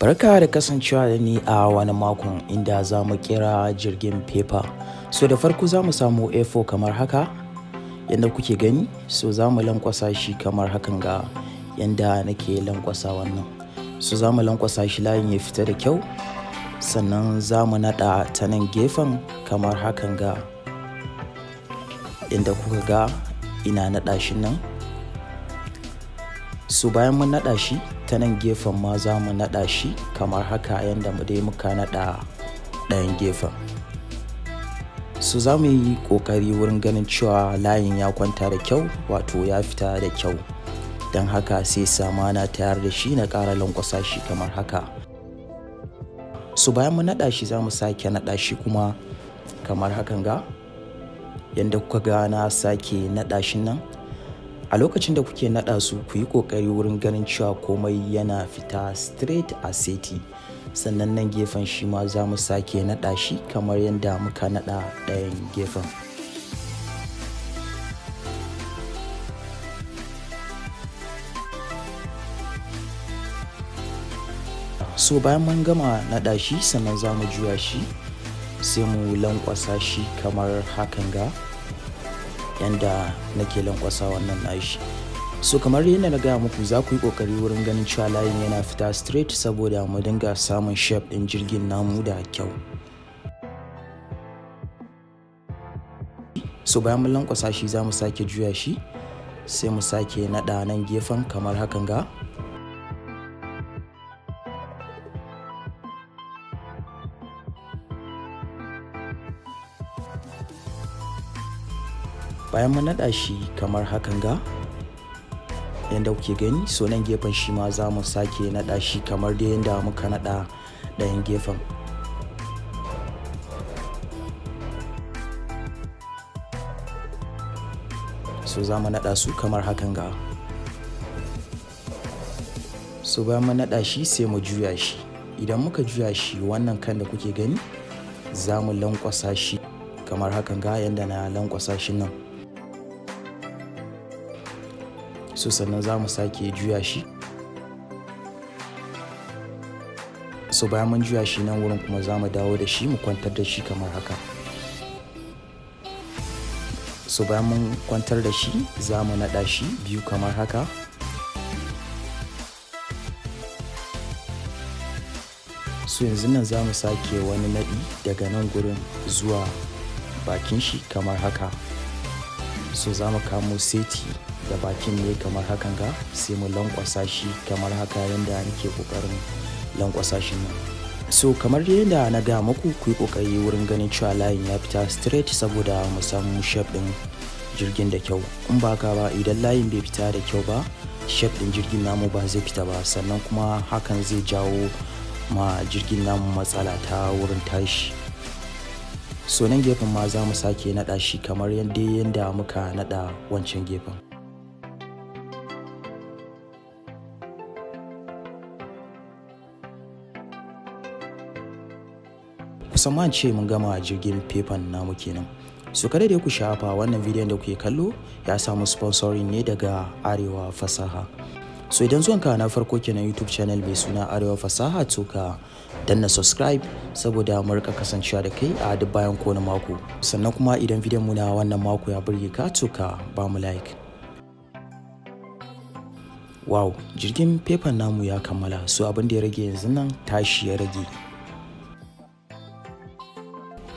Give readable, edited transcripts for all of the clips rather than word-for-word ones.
Barka da kasancewa da ni a wani makon inda za mu kira jirgin paper. So da farko za mu samu A4 kamar haka yadda kuke gani. So za mu lankwasa shi kamar hakan ga yadda nake lankwasa wannan. So za mu lankwasa shi layin ya fita da kyau. Sannan za mu naɗa ta nan gefen kamar hakan ga inda kuka ga ina naɗa shi nan. So bayan mun naɗa shi ta nan gefen ma za mu naɗa shi kamar haka yadda mu dai muka naɗa ɗayan gefen. So za mu yi ƙoƙari wurin ganin cewa layin ya kwanta da kyau, wato ya fita da kyau. Don haka sai sama na tayar da shi na ƙara lankwasa shi kamar haka. So bayan mun naɗa shi za mu sake naɗa shi kuma kamar hakan ga yadda kuka ga na sake naɗa shi nan. A lokacin da kuke naɗa su ku yi ƙoƙari wurin ganin cewa komai yana fita straight a seti. Sannan nan gefen shi ma za mu sake naɗa shi kamar yadda muka naɗa ɗayan gefen. So bayan mun gama naɗa shi sannan za mu juya shi sai mu lankwasa shi kamar hakan ga yanda nake lankwasa wannan nashi. So kamar yadda na gaya muku za ku yi ƙoƙari wurin ganin cewa layin yana fita straight saboda mu dinga samun shape ɗin jirgin namu da kyau. So bayan mun lankwasa shi za mu sake juya shi sai mu sake naɗa nan gefen kamar hakan ga. Bayan mun naɗa shi kamar hakan ga yadda kuke gani, so nan gefen shi ma za mu sake naɗa shi kamar da yadda muka naɗa ɗayan gefen. So za mu naɗa su kamar hakan ga. So bayan mun naɗa shi sai mu juya shi. Idan muka juya shi wannan kan da kuke gani za mu lankwasa shi kamar hakan ga yadda na lankwasa shi nan. So sannan za mu sake juya shi. So bayan mun juya shi nan wurin kuma za mu dawo da shi mu kwantar da shi kamar haka. So bayan mun kwantar da shi za mu naɗa shi biyu kamar haka. So yanzu nan za mu sake wani naɗi daga nan gurin zuwa bakin shi kamar haka. So za mu kamo seti da bakin ne kamar hakan ga sai mu lankwasa shi kamar haka yadda nake kokarin lankwasa shi nan. So kamar yadda na ga muku ku yi kokari wurin ganin cewa layin ya fita straight saboda mu samu shape din jirgin da kyau. In ba ka ba idan layin bai fita da kyau ba shape din jirgin namu ba zai fita ba, sannan kuma hakan zai jawo ma jirgin namu matsala ta wurin tashi. So nan gefen ma za mu sake naɗa shi kamar yadda muka naɗa wancan gefen. Kusan ce mun gama jirgin paper namu kenan. So kada dai ku shafa wannan bidiyon da kuke kallo ya samu sponsoring ne daga Arewa Fasaha. So idan zuwanka na farko kenan YouTube channel mai suna Arewa Fasaha to ka danna subscribe saboda mu rika kasancewa da kai a duk bayan kowane mako. Sannan kuma idan bidiyon mu na wannan mako ya burge ka to ka ba mu like. Wow, jirgin paper namu ya kammala. So abin da ya rage yanzu nan tashi ya rage.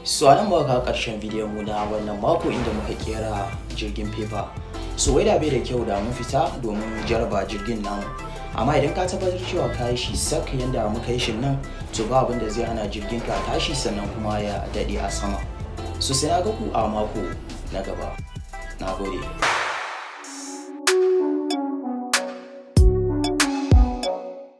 So anan muka kawo ƙarshen bidiyon mu na wannan mako inda muka kera jirgin paper. So wai da bai da kyau da mun fita domin jaraba jirgin namu. Amma idan ka tabbatar cewa ka yi shi sak yanda muka yi shi nan to ba abin da zai hana jirgin ka tashi sannan kuma ya daɗe a sama. So sai na ga ku a mako na gaba. Na gode.